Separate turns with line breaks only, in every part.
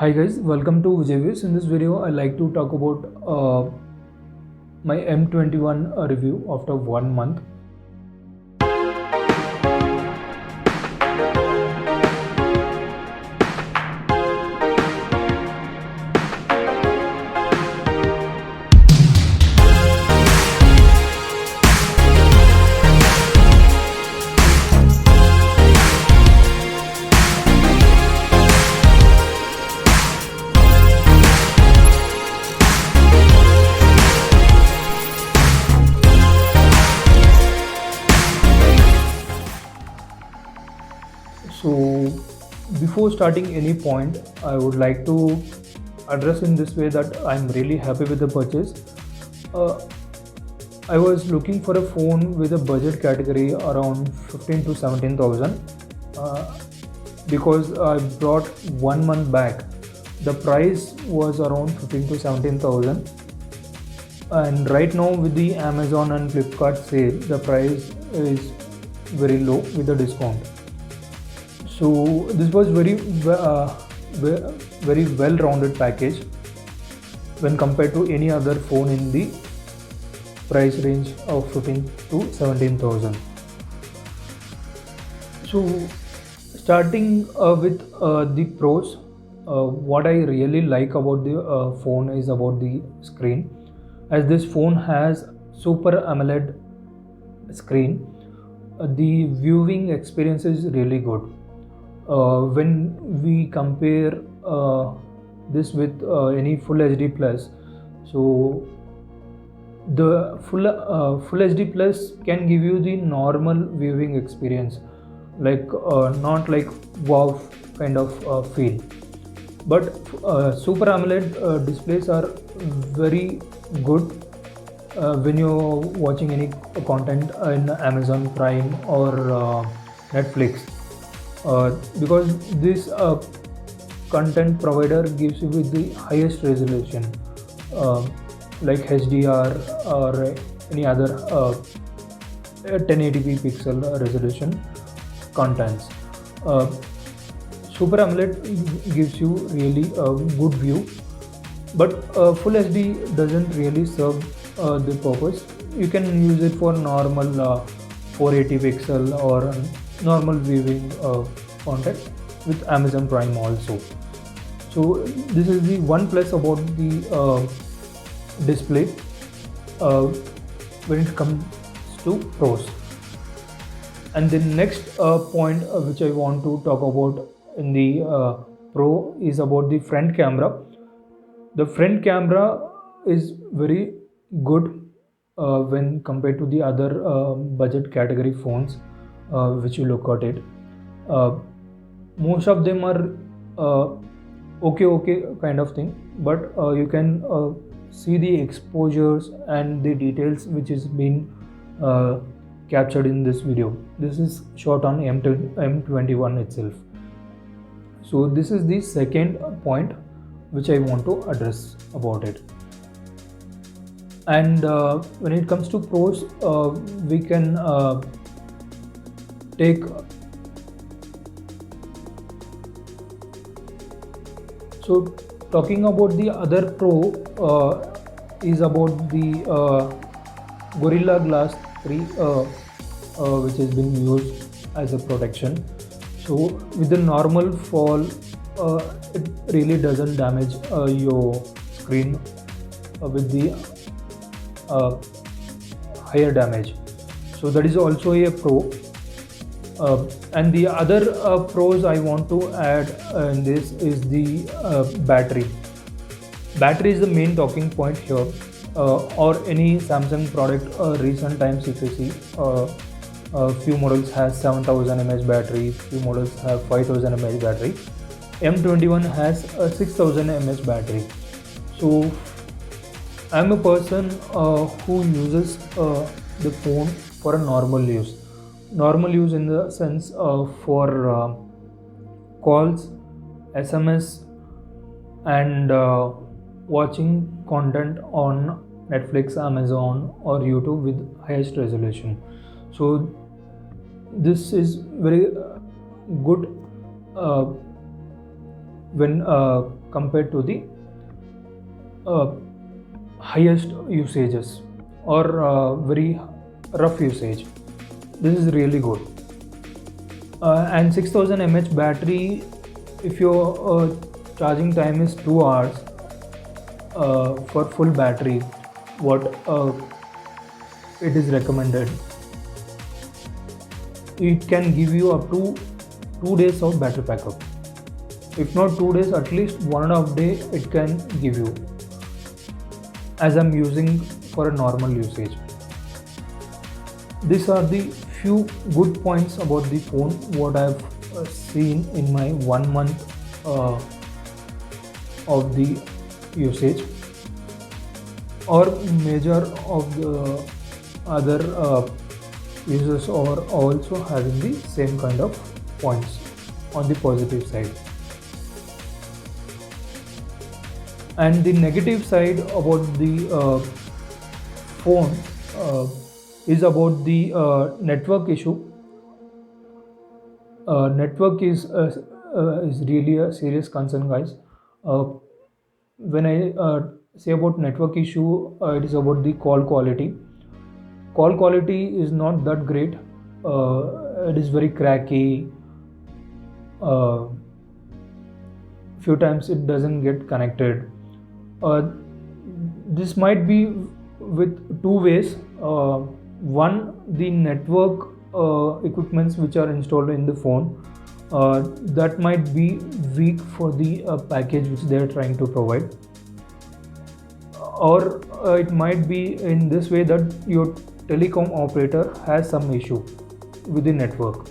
Hi guys, welcome to Vijayvis. In this video, I like to talk about my M21 review after 1 month. So before starting any point, I would like to address in this way that I'm really happy with the purchase. Uh, I was looking for a phone with a budget category around 15 to 17,000 because I brought 1 month back. The price was around 15 to 17,000, and right now with the Amazon and Flipkart sale, the price is very low with the discount. So this was very well-rounded package when compared to any other phone in the price range of 15 to 17,000. So starting with the pros, what I really like about the phone is about the screen, as this phone has Super AMOLED screen. The viewing experience is really good. When we compare this with any Full HD Plus, so the Full HD Plus can give you the normal viewing experience, like not like wow kind of feel. But Super AMOLED displays are very good when you're watching any content in Amazon Prime or Netflix, because this content provider gives you with the highest resolution, like HDR or any other 1080p pixel resolution contents. Uh, Super AMOLED gives you really a good view, but Full HD doesn't really serve the purpose. You can use it for normal 480 pixel or normal viewing content with Amazon Prime also. So this is the one plus about the display when it comes to pros. And the next point which I want to talk about in the pro is about the front camera. The front camera is very good when compared to the other budget category phones which you look at it. Uh, Most of them are okay kind of thing, but you can see the exposures and the details which is being captured in this video. This is shot on M21 itself. So this is the second point which I want to address about it. And when it comes to pros, we can take. So talking about the other pro is about the Gorilla Glass 3, which has been used as a protection. So with the normal fall, it really doesn't damage your screen with the higher damage. So that is also a pro. And the other pros I want to add in this is the battery. Battery is the main talking point here, or any Samsung product. Recent times, if you see, few models has 7000 mAh battery, few models have 5000 mAh battery. M21 has a 6000 mAh battery. So I'm a person who uses the phone for a normal use. Normal use in the sense for calls, SMS, and watching content on Netflix, Amazon, or YouTube with highest resolution. So this is very good when compared to the uh, highest usages or very rough usage. This is really good. And 6000 mAh battery, if your charging time is 2 hours for full battery, what it is recommended, it can give you up to 2 days of battery backup. If not 2 days, at least 1.5 day it can give you, as I'm using for a normal usage. These are the few good points about the phone what I've seen in my 1 month of the usage, or major of the other users are also having the same kind of points on the positive side. And the negative side about the phone is about the network issue. Network is really a serious concern, guys. When I say about network issue, it is about the call quality. Call quality is not that great. It is very cracky. Few times it doesn't get connected. This might be with two ways. One, the network equipments which are installed in the phone, that might be weak for the package which they are trying to provide, or it might be in this way that your telecom operator has some issue with the network.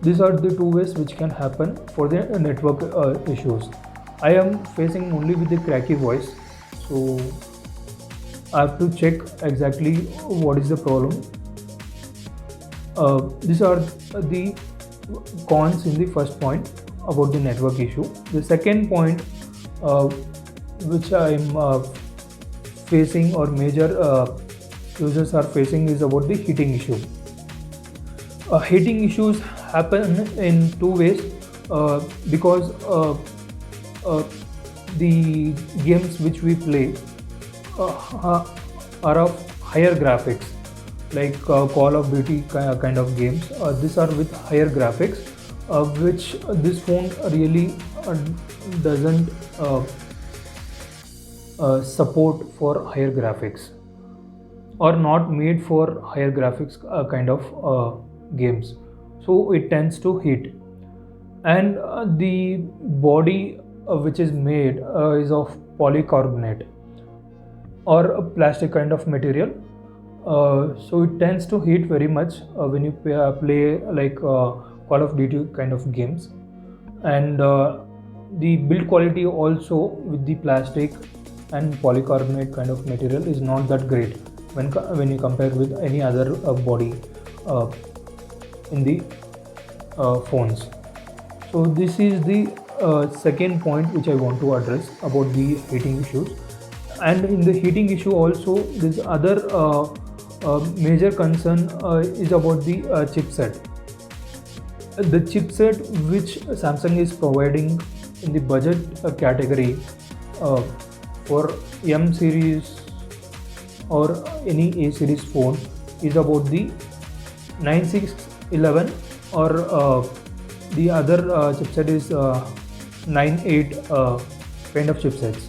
These are the two ways which can happen for the network issues. I am facing only with the cracky voice, so I have to check exactly what is the problem. These are the cons in the first point about the network issue. The second point which I am facing, or major users are facing, is about the heating issue. Heating issues happen in two ways, because the games which we play are of higher graphics, like Call of Duty kind of games. These are with higher graphics, which this phone really doesn't support for higher graphics, or not made for higher graphics kind of games. So it tends to heat, and the body which is made is of polycarbonate or a plastic kind of material. So it tends to heat very much when you play like Call of Duty kind of games. And the build quality also with the plastic and polycarbonate kind of material is not that great when you compare with any other body in the phones. So this is the second point which I want to address about the heating issues. And in the heating issue also, this other major concern is about the chipset. The chipset which Samsung is providing in the budget category for M series or any A series phone is about the 9611, or the other chipset is 98 kind of chipsets.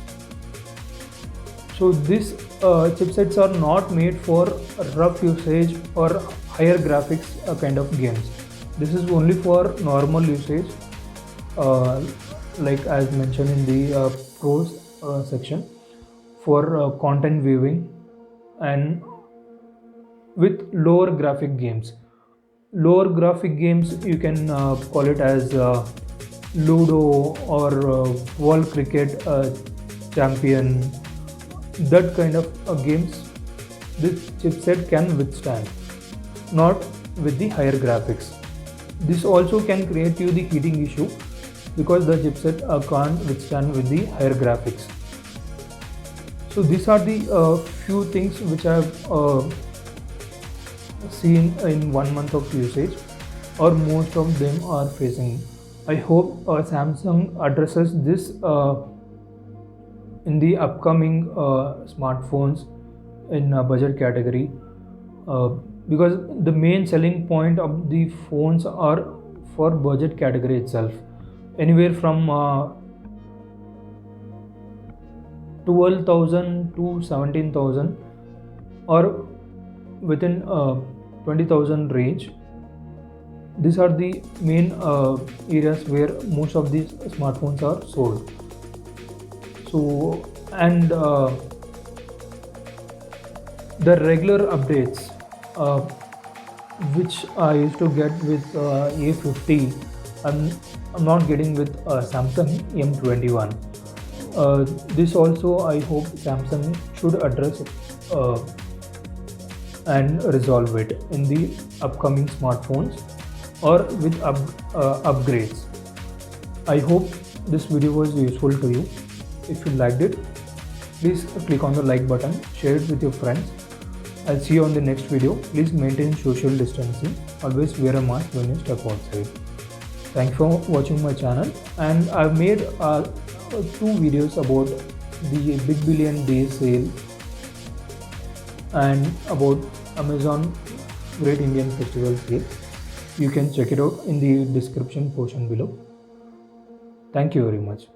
So these chipsets are not made for rough usage or higher graphics kind of games. This is only for normal usage, like as mentioned in the pros section, for content viewing and with lower graphic games. Lower graphic games, you can call it as Ludo or World Cricket Champion, that kind of games this chipset can withstand, not with the higher graphics. This also can create you the heating issue because the chipset can't withstand with the higher graphics. So these are the few things which I have seen in 1 month of usage, or most of them are facing I hope Samsung addresses this in the upcoming smartphones in budget category, uh, because the main selling point of the phones are for budget category itself, anywhere from 12,000 to 17,000, or within 20,000 range. These are the main areas where most of these smartphones are sold. So, and the regular updates uh, which I used to get with A50, I'm, I'm not getting with Samsung M21. This also I hope Samsung should address uh, and resolve it in the upcoming smartphones or with upgrades. I hope this video was useful to you. If you liked it, please click on the like button, share it with your friends. I'll see you on the next video. Please maintain social distancing. Always wear a mask when you step outside. Thanks for watching my channel, and I've made two videos about the Big Billion Day sale and about Amazon Great Indian Festival sale. You can check it out in the description portion below. Thank you very much.